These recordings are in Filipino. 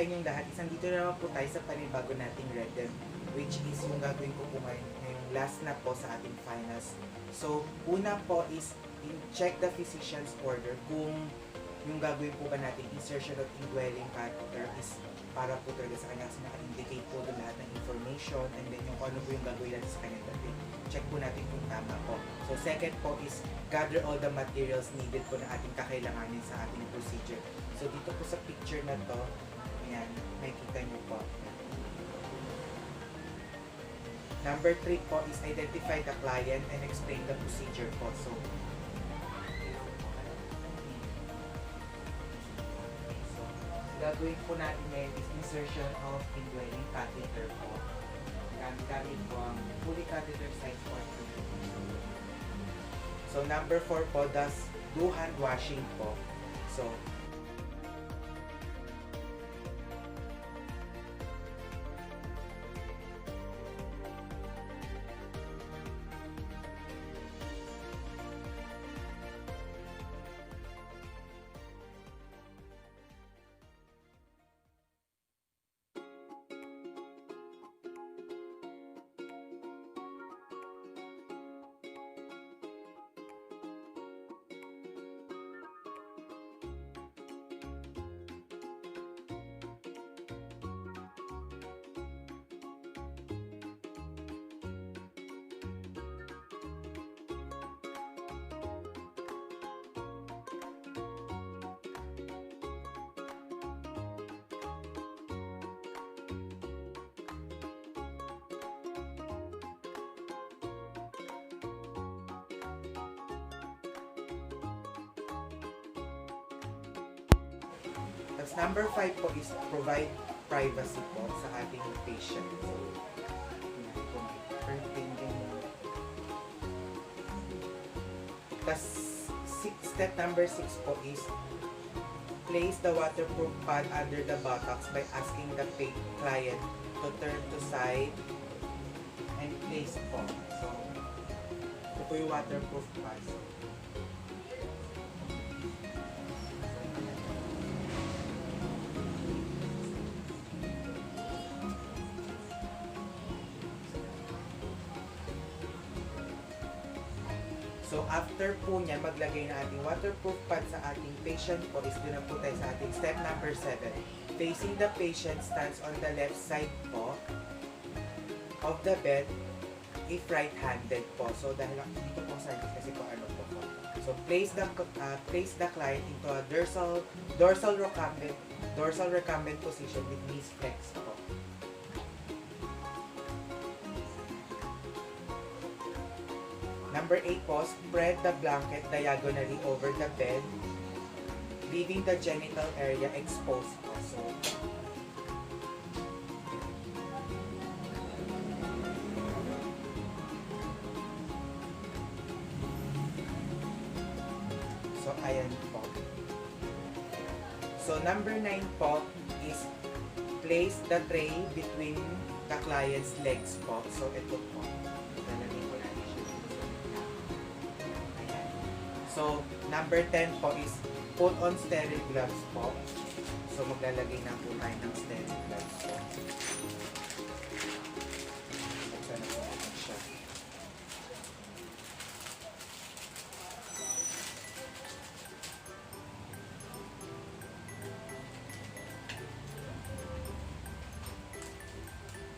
inyong lahat. Isang dito na naman po tayo sa panibago nating rhythm, which is yung gagawin ko po ngayon, ngayong last na po sa ating finals. So, una po is check the physician's order kung yung gagawin po ba natin insertion of indwelling catheter is para po talaga sa kanya kasi naka-indicate po doon lahat ng information and then yung ano po yung gagawin natin sa kanya dati. Check po natin kung tama po. So second po is gather all the materials needed po na ating kakailanganin sa ating procedure. So dito po sa picture na to, ayan, makikita nyo po. Number 3 po is identify the client and explain the procedure po. So gagawin po natin ngayon is insertion of indwelling catheter po. Gamit po ang fully catheter size po. So number 4 po, do hand washing po. So number 5 po is provide privacy po sa ating patient. Step number 6 po is place the waterproof pad under the buttocks by asking the client to turn to side and place po. So, ito po yung waterproof pad. So, after po niya, maglagay na ating waterproof pad sa ating patient po, is doon na po tayo sa ating step number 7. Facing the patient stands on the left side po of the bed if right-handed po. So, dahil dito po sa atin kasi po ano po. So, place the client into a dorsal recumbent position with knees flexed po. Number 8 po, spread the blanket diagonally over the bed, leaving the genital area exposed po. So, ayan po. So, number 9 po is place the tray between the client's legs po. So, ito po. So, number 10 po is put on sterile gloves po. So, maglalagay na po tayo ng sterile gloves po. Buksan na po natin siya.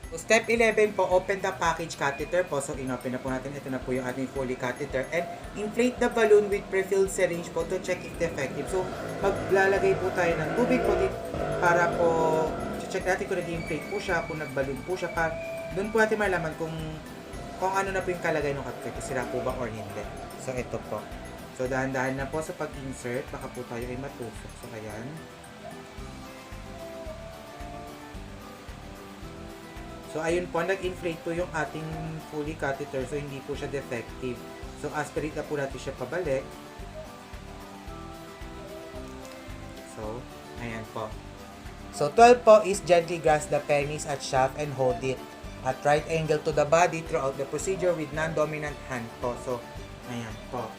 So, step 11 po, open the package catheter po. So, inopen na po natin. Ito na po yung ating fully catheter. And inflate the balloon with prefilled syringe po to check if effective. So, maglalagay po tayo ng tubig po para po check natin kung nag-inflate po siya, kung nag-balloon po siya. Doon po natin malaman kung ano na po yung kalagay ng catheter. Sira po ba or hindi. So, ito po. So, dahan-dahan na po sa pag-insert. Baka po tayo ay matusok. So, ayan. So, ayun po, nag-inflate po yung ating fully catheter. So, hindi po siya defective. So, aspirate na po natin siya pabalik. So, ayan po. So, 12 po is gently grasp the penis at shaft and hold it at right angle to the body throughout the procedure with non-dominant hand po. So, ayan po.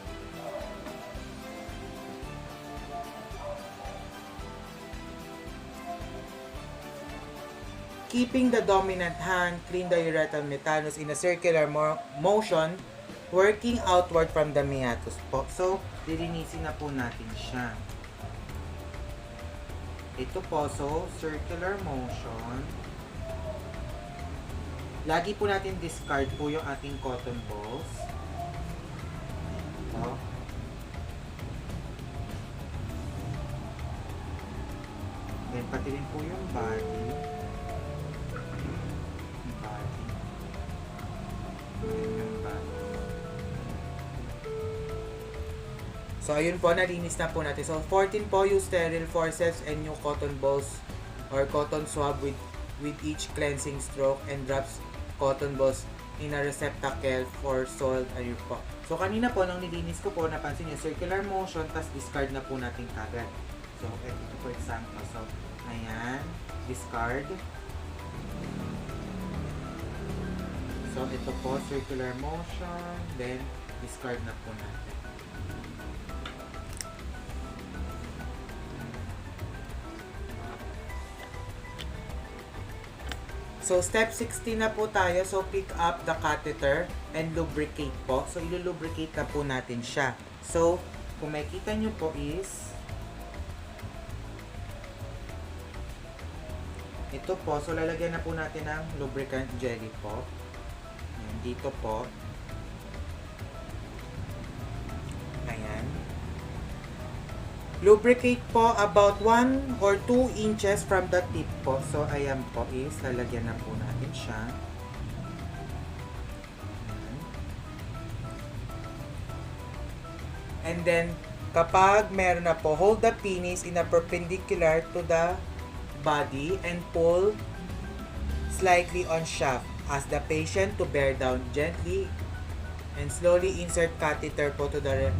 keeping the dominant hand, clean the urethral metanus in a circular motion, working outward from the meatus po. So, lilinisin na po natin siya. Ito po, so, circular motion. Lagi po natin discard po yung ating cotton balls. Ito. Then, pati rin po yung body. So, ayun po, nalinis na po natin. So, 14 po yung sterile forceps and yung cotton balls or cotton swab with each cleansing stroke and drops cotton balls in a receptacle for soiled ayun po. So, kanina po, nung nilinis ko po, napansin niyo, circular motion, tas discard na po natin kagad. So, ito for example. So, ayan, discard. So, ito po, circular motion, then, discard na po natin. So, step 16 na po tayo. So, pick up the catheter and lubricate po. So, ilulubricate na po natin siya. So, kung makikita nyo po is ito po. So, lalagyan na po natin ng lubricant jelly po. Ayan, dito po. Ayan. Lubricate po about 1 or 2 inches from the tip po. So, ayan po is, lalagyan na po natin siya. Ayan. And then, kapag meron na po, hold the penis in a perpendicular to the body and pull slightly on shaft. Ask the patient to bear down gently and slowly insert catheter po to the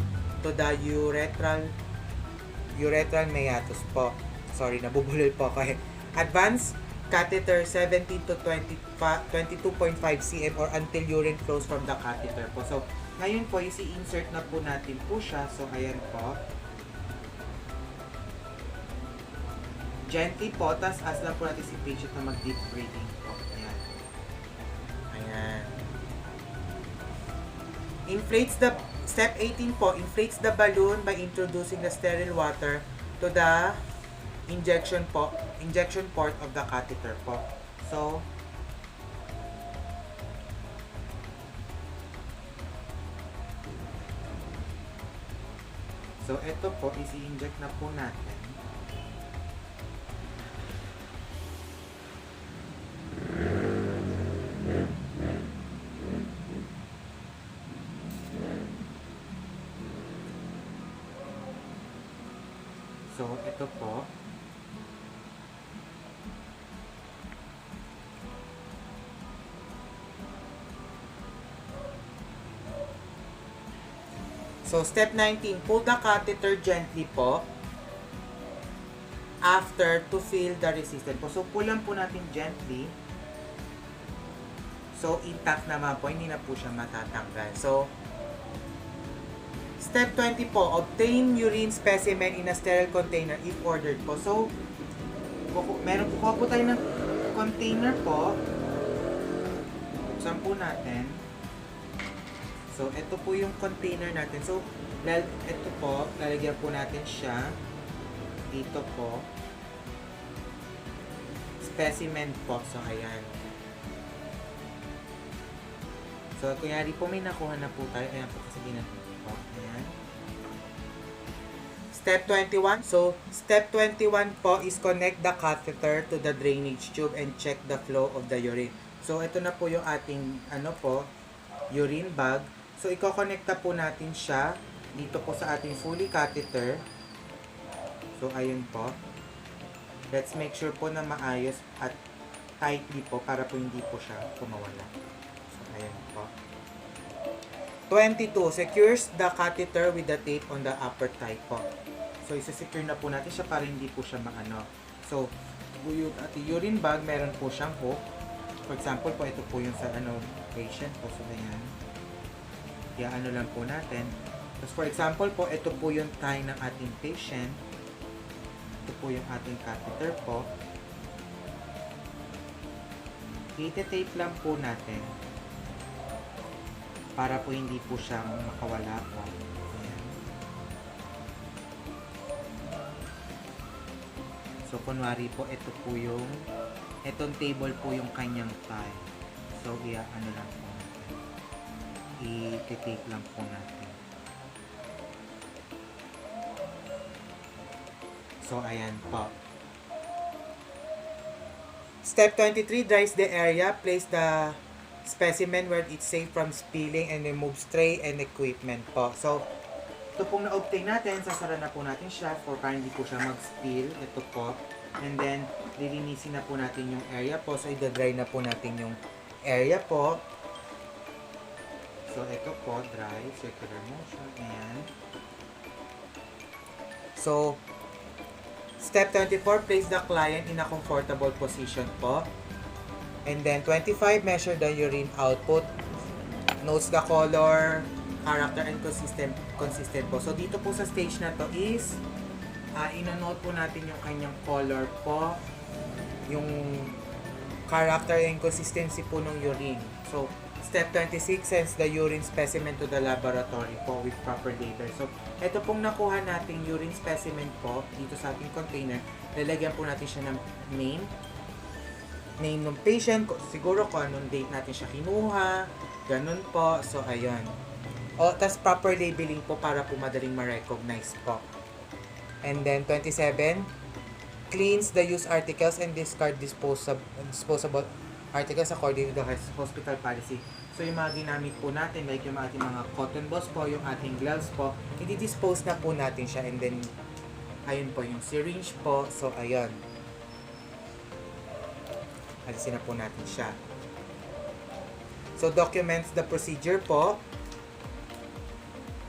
urethral meatus po. Sorry, nabubulol po ako. Advance catheter 17 to 22.5 cm or until urine flows from the catheter po. So, ngayon po, isi-insert na po natin po siya. So, ayan po. Gently po, tas as lang po natin si patient na mag-deep breathing po. Ayan. Ayan. Step 18 po, inflates the balloon by introducing the sterile water to the injection port of the catheter po. So, ito po, isi-inject na po natin. So, ito po. So, step 19, pull the catheter gently po after to feel the resistance po. So, pullan po natin gently. So, intact naman po, hindi na po siya matatanggal. So, step 20 po, obtain urine specimen in a sterile container if ordered po. So, kukuha po tayo ng container po. Buksan po natin. So, ito po yung container natin. So, ito po, lalagyan po natin siya. Dito po. Specimen po. So, ayan. So, kunyari po may nakuha na po tayo. Ayan po kasi ginagawa po. Ayan. Step 21. So, step 21 po is connect the catheter to the drainage tube and check the flow of the urine. So, ito na po yung ating, urine bag. So, i-connecta po natin siya dito po sa ating Foley catheter. So, ayun po. Let's make sure po na maayos at tightly po para po hindi po siya kumawala. So, ayun po. 22. Secures the catheter with the tape on the upper thigh po. So, isa-secure na po natin siya para hindi po siya maano. So, yung ating urine bag, meron po siyang hook. For example po, ito po yung sa patient po. So, ayan. Kaya lang po natin. Tapos for example po, ito po yung tie ng ating patient. Ito po yung ating catheter po. iti-tape lang po natin para po hindi po siyang makawala po. Ayan. So, kunwari po, itong table po yung kanyang tie. So, ano lang po natin. I-tape lang po natin. So, ayan po. Step 23, dries the area. Place the specimen where it's safe from spilling and remove tray and equipment po. So, ito pong na-obtain natin, sasara na po natin siya para hindi po siya mag-spill. Ito po. And then, lilinisin na po natin yung area po. So, i-dry na po natin yung area po. So, ito po, dry, circular motion. Ayan. So, step 24, place the client in a comfortable position po. And then 25, measure the urine output. Notes the color, character, and consistent po. So dito po sa stage na to is, ino-note po natin yung kanyang color po, yung character and consistency po ng urine. So, step 26, sends the urine specimen to the laboratory po with proper data. So, ito pong nakuha nating urine specimen po dito sa ating container. Lalagyan po natin siya ng name ng patient, siguro kung anong date natin siya kinuha, ganun po. So, ayun. Tas proper labeling po para po madaling ma-recognize po. And then, 27, cleans the used articles and discard disposable articles according to the hospital policy. So, yung mga ginamit po natin, like yung ating mga cotton balls po, yung ating gloves po, i-dispose na po natin siya. And then, ayun po yung syringe po. So, ayun. Alisin na po natin siya. So, documents the procedure po.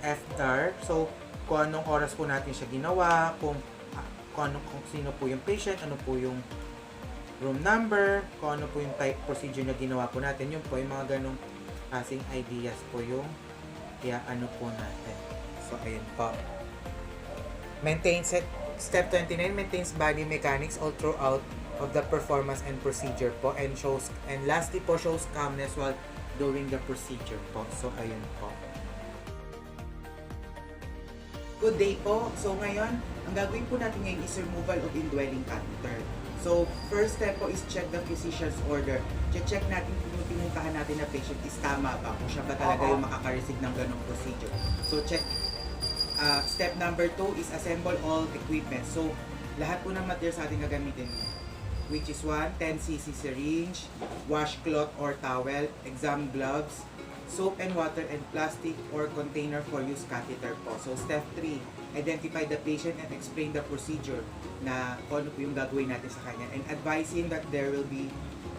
After. So, kung anong oras po natin siya ginawa, kung sino po yung patient, ano po yung room number, kung ano po yung type procedure na ginawa po natin, yun po, yung mga ganong kasing ideas po yung ano po natin. So, ayun po. Step 29, maintains body mechanics all throughout of the performance and procedure po, and lastly po, shows calmness while doing the procedure po. So, ayun po. Good day po. So, ngayon, ang gagawin po natin ngayon is removal of indwelling catheter. So, first step po is check the physician's order. Check natin kung yung pinuntahan natin na patient is tama ba, kung siya ba talaga yung makaka-receive ng ganong procedure. So, check. Step number 2 is assemble all equipment. So, lahat po ng materials ating gagamitin, which is 1, 10cc syringe, washcloth or towel, exam gloves, soap and water, and plastic or container for use catheter po. So, step 3, identify the patient and explain the procedure na kung ano po yung gagawin natin sa kanya, and advising that there will be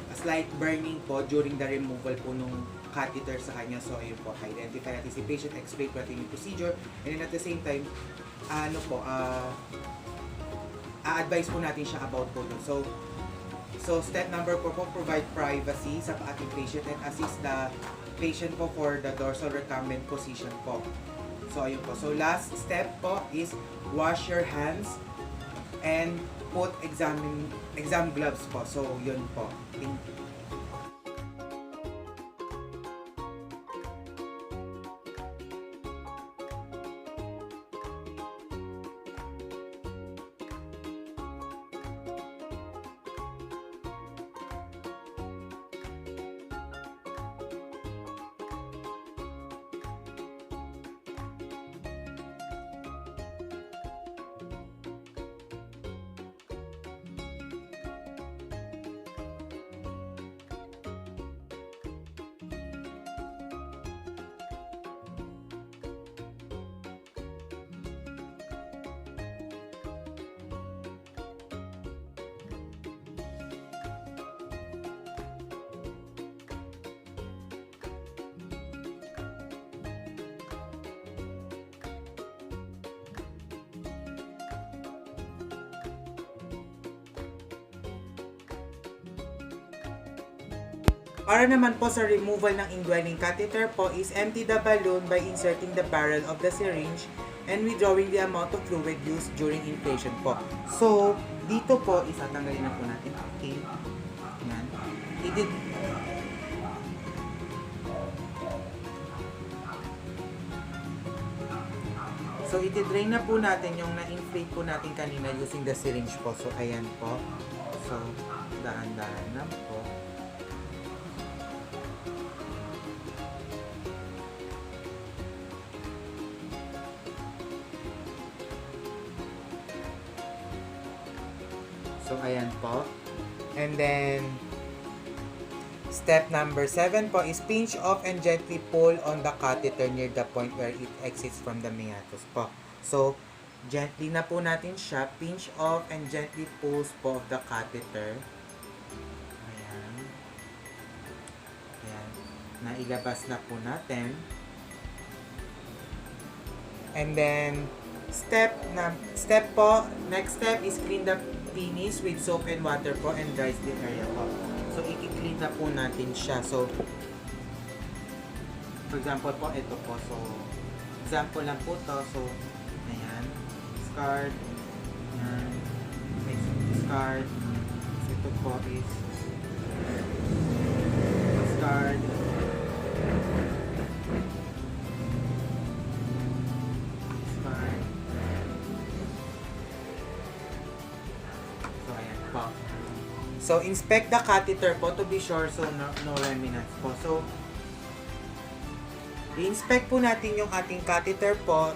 a slight burning po during the removal po nung catheter sa kanya. So, ayun po, identify natin si patient, explain po natin yung procedure, and then at the same time, a-advise po natin siya about po dun. So, step number 4 po, provide privacy sa ating patient and assist the patient po for the dorsal recumbent position po. So, ayun po. So, last step po is wash your hands and put exam gloves po. So, yun po. Para naman po sa removal ng indwelling catheter po is empty the balloon by inserting the barrel of the syringe and withdrawing the amount of fluid used during inflation po. So, dito po, isatanggalin na po natin. Okay. Yan. So, iti-drain na po natin yung na-inflate po natin kanina using the syringe po. So, ayan po. So, dahan-dahan na po. So, ayan po. And then, step number 7 po is pinch off and gently pull on the catheter near the point where it exits from the meatus po. So, gently na po natin siya. Pinch off and gently pulls po of the catheter. Ayan. Ayan. Nailabas na po natin. And then, next step is clean the penis with soap and water po and dry the area po. So, i-clean na po natin siya. So, for example po, ito po. So, example lang po to. So, ayan. Discard. Ayan. Next, discard. So, ito po is discard. Discard. So, ayan po. So, inspect the catheter po to be sure so no remnants po. So, i-inspect po natin yung ating catheter po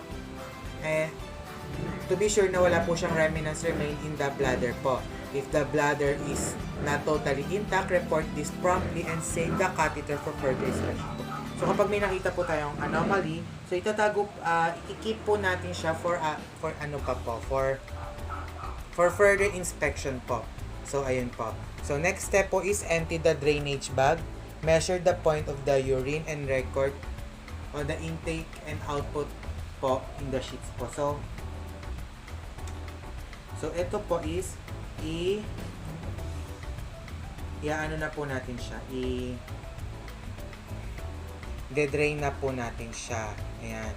to be sure na wala po siyang remnants remain in the bladder po. If the bladder is not totally intact, report this promptly and save the catheter for further inspection po. So, kapag may nakita po tayong anomaly, so itatago, i-keep po natin siya for further inspection po. So, ayun po. So, next step po is empty the drainage bag. Measure the point of the urine and record on the intake and output po in the sheets po. So ito po is ano na po natin siya. De-drain na po natin siya. Ayan.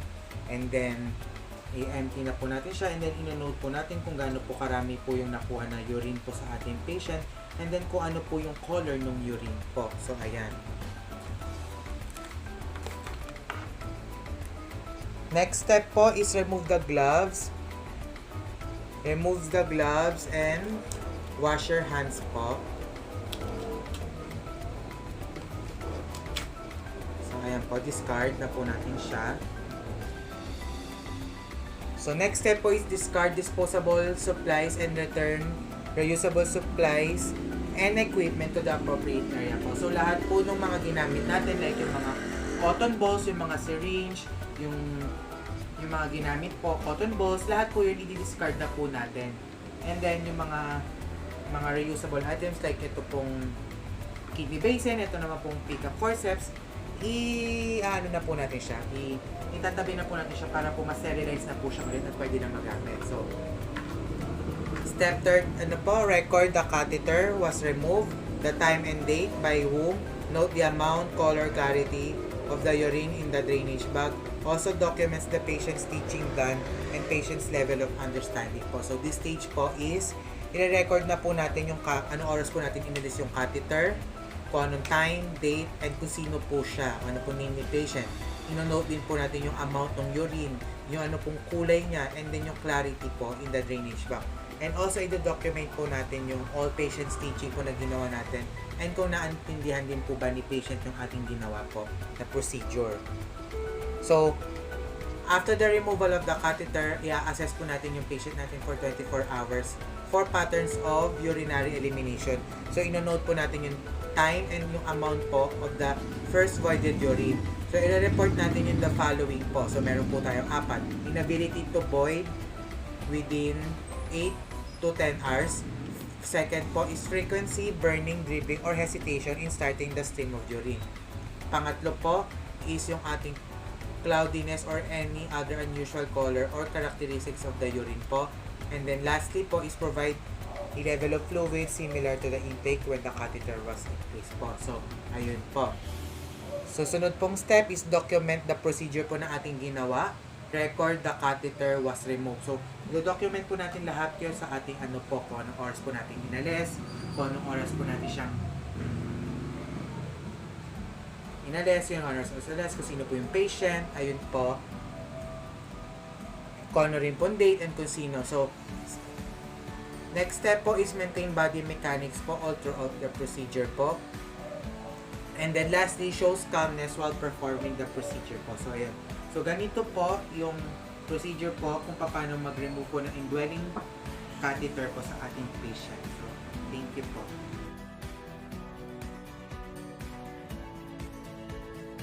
And then, i-empty na po natin siya and then ino-note po natin kung gaano po karami po yung nakuha na urine po sa ating patient and then kung ano po yung color ng urine po. So, ayan. Next step po is remove the gloves. Remove the gloves and wash your hands po. So, ayan po. Discard na po natin siya. So, next step po is discard disposable supplies and return reusable supplies and equipment to the appropriate area po. So, lahat po ng mga ginamit natin, like yung mga cotton balls, yung mga syringe, yung mga ginamit po, cotton balls, lahat po yun i-discard na po natin. And then, yung mga reusable items, like ito pong kidney basin, ito naman pong pick-up forceps, ano na po natin siya, itatabi na po natin siya para po ma-sterilize na po siya ulit at pwede na magamit. So, step 3, record the catheter was removed, the time and date, by whom, note the amount, color, clarity of the urine in the drainage bag, also documents the patient's teaching done and patient's level of understanding po. So, this stage po is, i-record na po natin yung anong oras po natin inalis yung catheter, kung anong time, date, and kung sino po siya, ano po name ni patient. Ino-note din po natin yung amount ng urine, yung ano pong kulay niya, and then yung clarity po in the drainage bag. And also, i-document po natin yung all patients teaching po na ginawa natin, and kung naintindihan din po ba ni patient yung ating ginawa po na procedure. So, after the removal of the catheter, i-assess po natin yung patient natin for 24 hours for patterns of urinary elimination. So, ino-note po natin yung time and yung amount po of the first voided urine. So, i-report natin yung the following po. So, meron po tayong 4. Inability to void within 8 to 10 hours. Second po is frequency, burning, dripping, or hesitation in starting the stream of urine. Pangatlo po is yung ating cloudiness or any other unusual color or characteristics of the urine po. And then lastly po is provide a level of fluid similar to the intake when the catheter was in place po. So, ayun po. So, sunod pong step is document the procedure po na ating ginawa. Record the catheter was removed. So, do-document po natin lahat yun sa ating kung anong oras po natin inalis, kung anong oras po natin siyang inalis, yung oras o inalis, kung sino po yung patient, ayun po. kung ano rin po date and kung sino. So, next step po is maintain body mechanics po all throughout the procedure po. And then lastly, shows calmness while performing the procedure po. So, ayan. So, ganito po yung procedure po kung paano mag-remove po ng indwelling catheter po sa ating patient. So, thank you po.